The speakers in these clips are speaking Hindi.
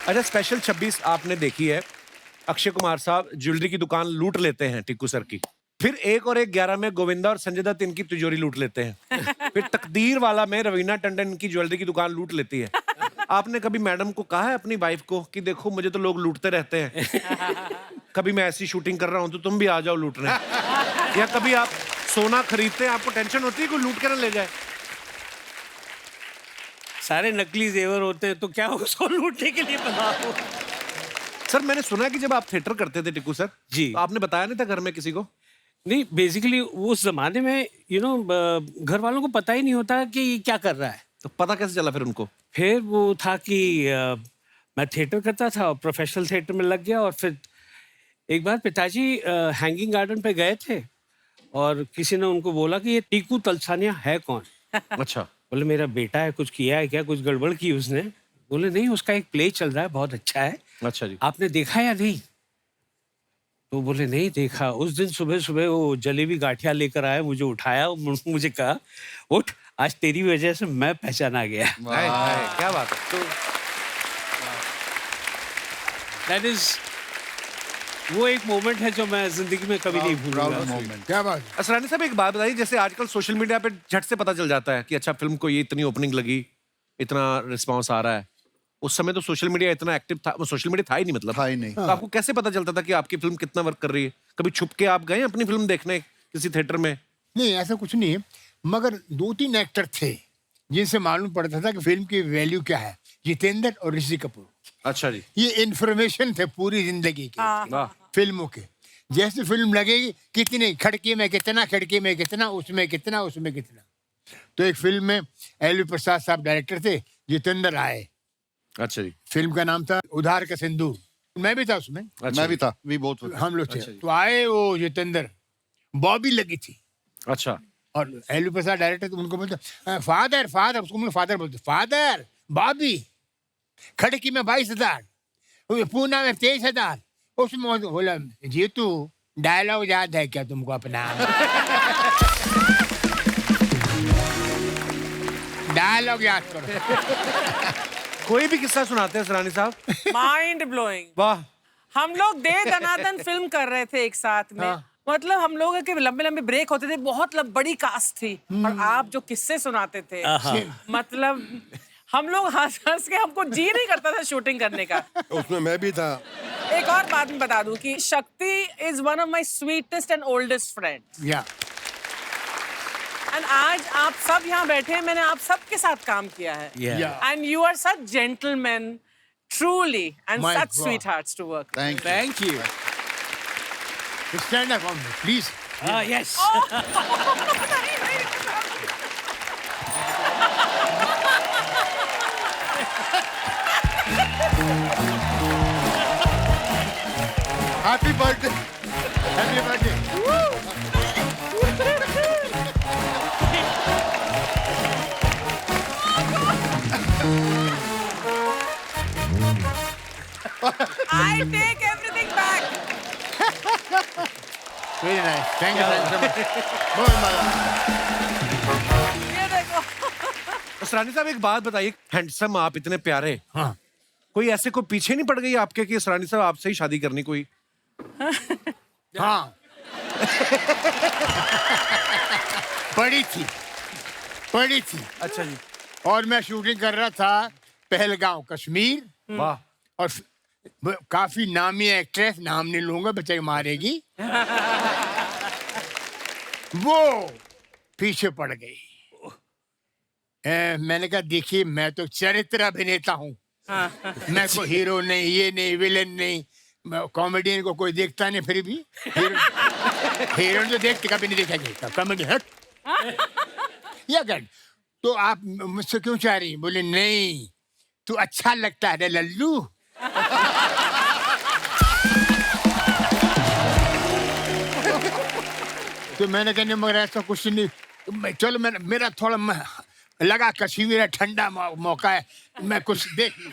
अच्छा, स्पेशल 26 आपने देखी है। अक्षय कुमार साहब ज्वेलरी की दुकान लूट लेते हैं टिक्कू सर की। फिर 1 और 1 11 में गोविंदा और संजय दत्त इनकी तिजोरी लूट लेते हैं। फिर तकदीर वाला में रवीना टंडन इनकी ज्वेलरी की दुकान लूट लेती है। आपने कभी मैडम को कहा है अपनी वाइफ को कि देखो मुझे तो लोग लूटते रहते हैं, कभी मैं ऐसी शूटिंग कर रहा हूं तो तुम भी आ जाओ लूटने? या कभी आप सोना खरीदते हैं, आपको टेंशन होती है कोई लूट कर ना ले जाए? सारे नकली जेवर होते हैं तो क्या उसको लूटने के लिए बना हो? सर मैंने सुना है कि जब आप थिएटर करते थे टिक्कू सर जी। तो आपने बताया नहीं था घर में किसी को? नहीं, बेसिकली उस जमाने में घर वालों को पता ही नहीं होता कि ये क्या कर रहा है। तो पता कैसे चला फिर उनको? फिर वो था कि मैं थिएटर करता था और प्रोफेशनल थिएटर में लग गया। और फिर एक बार पिताजी हैंगिंग गार्डन पे गए थे और किसी ने उनको बोला कि ये टीकू तलसानिया है कौन? अच्छा। बोले मेरा बेटा है, कुछ किया है क्या, कुछ गड़बड़ की उसने? बोले नहीं, उसका एक प्ले चल रहा है, बहुत अच्छा है। अच्छा जी। आपने देखा या नहीं? तो बोले नहीं देखा। उस दिन सुबह सुबह वो जलेबी गाठिया लेकर आए, मुझे उठाया, मुझे कहा उठ, आज तेरी वजह से मैं पहचाना गया। क्या बात है। तो दैट इज वो एक मोमेंट है जो मैं जिंदगी में कभी नहीं भूलूंगा। क्या बात है? असरानी साहब एक बात बताइए, जैसे आजकल सोशल मीडिया पे झट से पता चल जाता है कि अच्छा फिल्म को ये इतनी ओपनिंग लगी, इतना रिस्पांस आ रहा है। उस समय तो सोशल मीडिया इतना एक्टिव था, सोशल मीडिया था ही नहीं, मतलब था ही नहीं। तो आपको कैसे पता चलता था कि आपकी फिल्म कितना वर्क कर रही है? कभी छुप के आप गए अपनी फिल्म देखने किसी थिएटर में? नहीं, ऐसा कुछ नहीं है, मगर 2-3 एक्टर थे जिनसे मालूम पड़ता था कि फिल्म की वैल्यू क्या है। जितेंद्र और ऋषि कपूर, अच्छा जी। ये इंफॉर्मेशन थे पूरी जिंदगी की वाह। फिल्मों के। जैसे फिल्म लगेगी, कितनी खिड़की में कितना, खिड़की में कितना, उसमें कितना, उसमें कितना। तो एक फिल्म में एलवी प्रसाद साहब डायरेक्टर थे, जितेंद्र आए। अच्छा जी। फिल्म का नाम था उधार का सिंदूर, मैं भी था उसमें। अच्छा मैं भी जी। था, भी बहुत हम लोग थे। अच्छा जी। तो आए वो जितेंद्र, बॉबी लगी थी अच्छा। और एलवी प्रसाद डायरेक्टर, तो उनको बोलते फादर फादर, उसको फादर बोलते, फादर बॉबी, खड़की में 22,000, पूना में 23,000, उसमें बोला जीतू डायलॉग याद है क्या तुमको अपना? डायलॉग याद करो। कोई भी किस्सा सुनाते हैं असरानी साहब? Mind blowing. वाह। हम लोग दे दनादन फिल्म कर रहे थे एक साथ में। हाँ। मतलब हम लोगों के लंबे लंबे ब्रेक होते थे, बहुत बड़ी कास्ट थी और आप जो किस्से सुनाते थे, मतलब हम लोग हंस हंस के, हमको जी नहीं करता था शूटिंग करने का। उसमें मैं भी था। एक और बात मैं बता दूं कि शक्ति is one of my sweetest and oldest friend. या एंड आज आप सब यहाँ बैठे हैं, मैंने आप सबके साथ काम किया है। Yeah. And you are such gentleman, truly, and My such God. sweethearts to work with. Thank you. Thank you. Stand up please. Yes. Happy birthday, happy birthday. I take everything back. Very nice, thank you so much. बहुत मजा। ये देखो। असरानी साहब एक बात बताइए, हैंडसम आप इतने प्यारे, हाँ, कोई ऐसे को पीछे नहीं पड़ गई आपके कि असरानी साहब आपसे ही शादी करनी कोई? हाँ। पड़ी थी, पड़ी थी। अच्छा जी। और मैं शूटिंग कर रहा था पहलगांव, कश्मीर। वाह। और काफी नामी एक्ट्रेस, नाम नहीं लूंगा, बेचारी मारेगी, वो पीछे पड़ गई। मैंने कहा देखिए, मैं तो चरित्र अभिनेता हूँ, मैं कोई हीरो नहीं, ये नहीं, विलेन नहीं, कॉमेडियन को कोई देखता नहीं, फिर भी हीरोइन तो देखते, कभी नहीं देखा गया कॉमेडी। हट या कर, तो आप मुझसे क्यों चाह रही? बोले नहीं, तू अच्छा लगता है लल्लू। तो मैंने कहने मगर ऐसा कुछ नहीं, चलो मेरा थोड़ा लगा कश्मीर है, ठंडा मौका है, मैं कुछ देख लूं।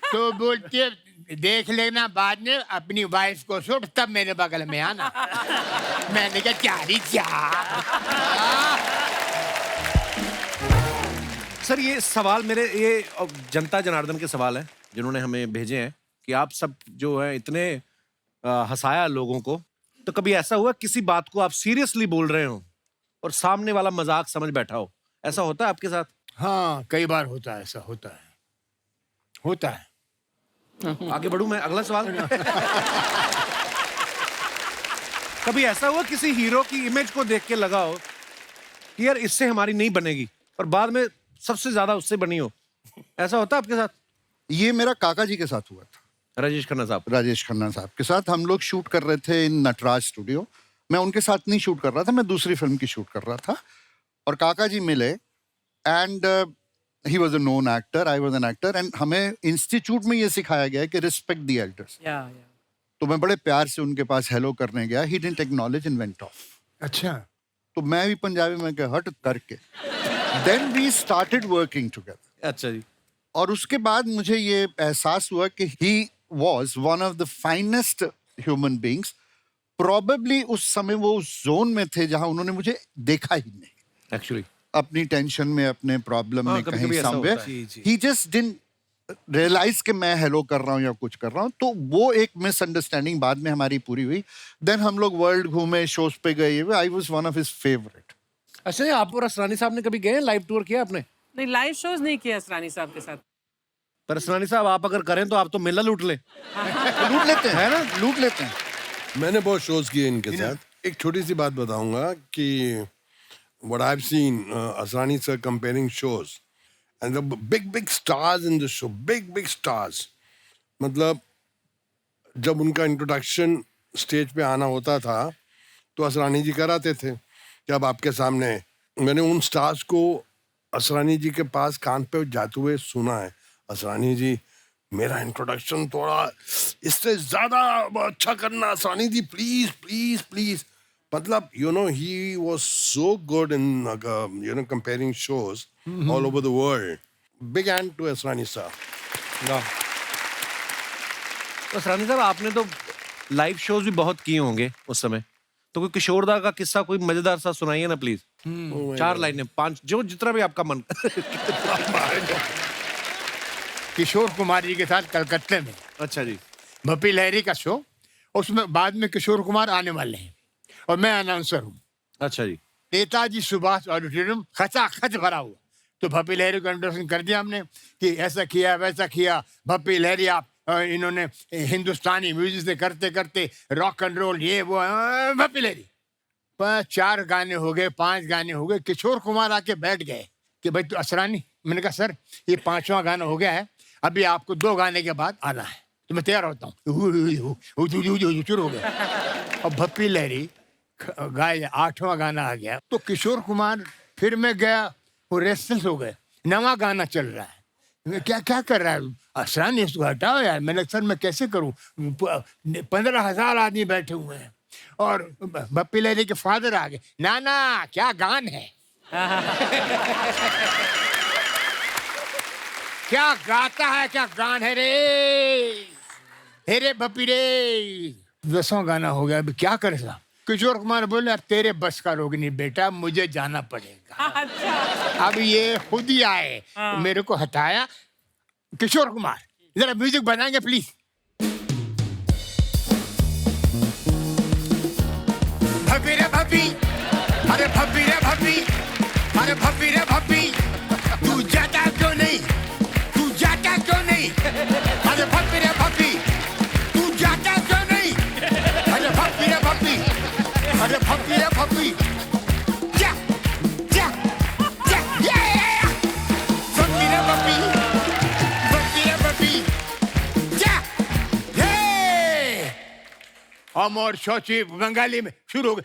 तो बोलते देख लेना बाद में अपनी वाइफ को शूट, तब मेरे बगल में आना। मैंने कहा चारी चार। सर ये सवाल मेरे ये जनता जनार्दन के सवाल है जिन्होंने हमें भेजे हैं कि आप सब जो है इतने हंसाया लोगों को, तो कभी ऐसा हुआ किसी बात को आप सीरियसली बोल रहे हो और सामने वाला मजाक समझ बैठा हो? ऐसा होता है आपके साथ? हाँ, कई बार होता है, ऐसा होता है। आगे बढ़ूं मैं, अगला सवाल। कभी ऐसा हुआ किसी हीरो की इमेज को देख के लगा हो कि यार इससे हमारी नहीं बनेगी, और बाद में सबसे ज्यादा उससे बनी हो? ऐसा होता है आपके साथ? ये मेरा काका जी के साथ हुआ था, राजेश खन्ना साहब। राजेश खन्ना साहब के साथ। हम लोग शूट कर रहे थे इन नटराज स्टूडियो। मैं उनके साथ नहीं शूट कर रहा था, मैं दूसरी फिल्म की शूट कर रहा था, और काका जी मिले and he was a known actor, I was an actor, and हमें इंस्टीट्यूट में ये सिखाया गया कि रिस्पेक्ट द एल्डर्स। तो मैं बड़े प्यार से उनके पास हेलो करने गया, he didn't acknowledge and went off. अच्छा। तो मैं भी पंजाबी में कहा हट करके, then we started working together. अच्छा जी। और उसके बाद मुझे ये एहसास हुआ कि he was one of the finest human beings. Probably उस समय वो उस जोन में थे जहां उन्होंने मुझे देखा ही नहीं, एक्चुअली अपनी टेंशन में, अपने प्रॉब्लम में, कभी-कभी कहीं ऐसा समवेयर होता है। ही जस्ट डिडंट रियलाइज कि मैं हेलो कर रहा हूँ या कुछ कर रहा हूँ। तो वो एक मिसअंडरस्टैंडिंग बाद में हमारी पूरी हुई। देन हम लोग वर्ल्ड घूमे, शोज पे गए, I was one of his favourite. अच्छा जी, आप और असरानी साहब ने कभी गए लाइव टूर किया आपने? नहीं, लाइव शोज नहीं किया असरानी साहब के साथ। पर असरानी साहब आप अगर करें तो आप तो मेला लूट ले। लूट लेते हैं, है ना, लूट लेते हैं। मैंने बहुत शोज किए इनके साथ। एक छोटी सी बात बताऊंगा कि what I've seen Asrani sir comparing shows and the big stars in the show, big stars. मतलब जब उनका इंट्रोडक्शन स्टेज पे आना होता था तो असरानी जी कराते थे कि अब आपके सामने। मैंने उन स्टार्स को असरानी जी के पास कान पे जाते हुए सुना है, असरानी जी मेरा इंट्रोडक्शन थोड़ा इससे ज्यादा अच्छा करना, असरानी जी प्लीज प्लीज प्लीज। मतलब he was so good in comparing shows all over the world. Big hand to Asrani sir. तो असरानी साहब आपने तो लाइव शोज भी बहुत किए होंगे उस समय, तो कोई किशोरदा का किस्सा कोई मजेदार सा सुनाइए ना प्लीज। 4 लाइनें, 5, जो जितना भी आपका मन। किशोर कुमार जी के साथ कलकत्ते में। अच्छा जी। भपी लहरी का शो, उसमें बाद में किशोर कुमार आने वाले हैं और मैं अनाउंसर हूँ। अच्छा जी। नेताजी सुभाष ऑडिटोरियम खचाखच भरा हुआ। तो भपी लहरी को इंट्रोडक्शन कर दिया हमने कि ऐसा किया वैसा किया। भपी लहरी आप इन्होंने हिंदुस्तानी म्यूजिक से करते करते रॉक एंड रोल ये वो, भपी लहरी। 4 गाने हो गए, 5 गाने हो गए। किशोर कुमार आके बैठ गए कि भाई तो असरानी, मैंने कहा सर ये 5वां गाना हो गया है, अभी आपको 2 गाने के बाद आना है, तो मैं तैयार होता हूँ। शुरू हो गया। अब भपी लहरी गाय 8वां गाना आ गया तो किशोर कुमार, फिर मैं गया, वो रेस्टलेस हो गए। 9वां गाना चल रहा है, मैं क्या कर रहा है असरानी, इसको हटाओ यार। मैंने सर मैं कैसे करूं, 15,000 आदमी बैठे हुए हैं। और भप्पी लहरी के फादर आ गए, ना क्या गान है। क्या गाता है, क्या गान है रे भप्पी रे। 10वां गाना हो गया, अभी क्या करे साहब। किशोर कुमार बोले अब तेरे बस का रोग नहीं बेटा, मुझे जाना पड़ेगा। अच्छा। अब ये खुद ही आए, मेरे को हटाया। किशोर कुमार जरा म्यूजिक बनाएंगे प्लीज। भपी रे भपी, अरे भपी रे भपी, अरे भपी रे भपी, तू जाता क्यों नहीं, तू जाता क्यों नहीं, अरे भपी रे भपी, तू जाता क्यों नहीं, अरे भपी रे भपी, अरे भपी रे भपी, जा जा जा, ये भपी रे भपी, भपी रे भपी, जा, हे अमर शोची बंगाली में शुरू हो गए।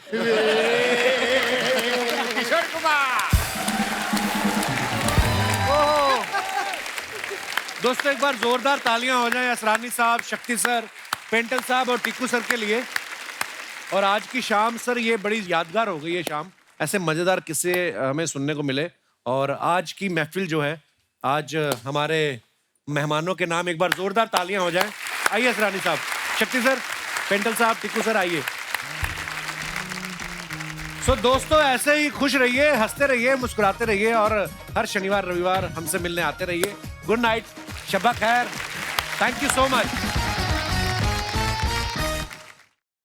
किशोर कुमार। दोस्तों एक बार जोरदार तालियां हो जाएं असरानी साहब, शक्ति सर, पेंटल साहब और टिक्कू सर के लिए। और आज की शाम सर ये बड़ी यादगार हो गई है शाम, ऐसे मजेदार किस्से हमें सुनने को मिले। और आज की महफिल जो है, आज हमारे मेहमानों के नाम एक बार जोरदार तालियां हो जाएं। आइए असरानी साहब, शक्ति सर, पेंटल साहब, टिक्कू सर आइए। सो दोस्तों ऐसे ही खुश रहिए, हंसते रहिए, मुस्कुराते रहिए और हर शनिवार रविवार हमसे मिलने आते रहिए। गुड नाइट, शब्बा खैर, थैंक यू सो मच।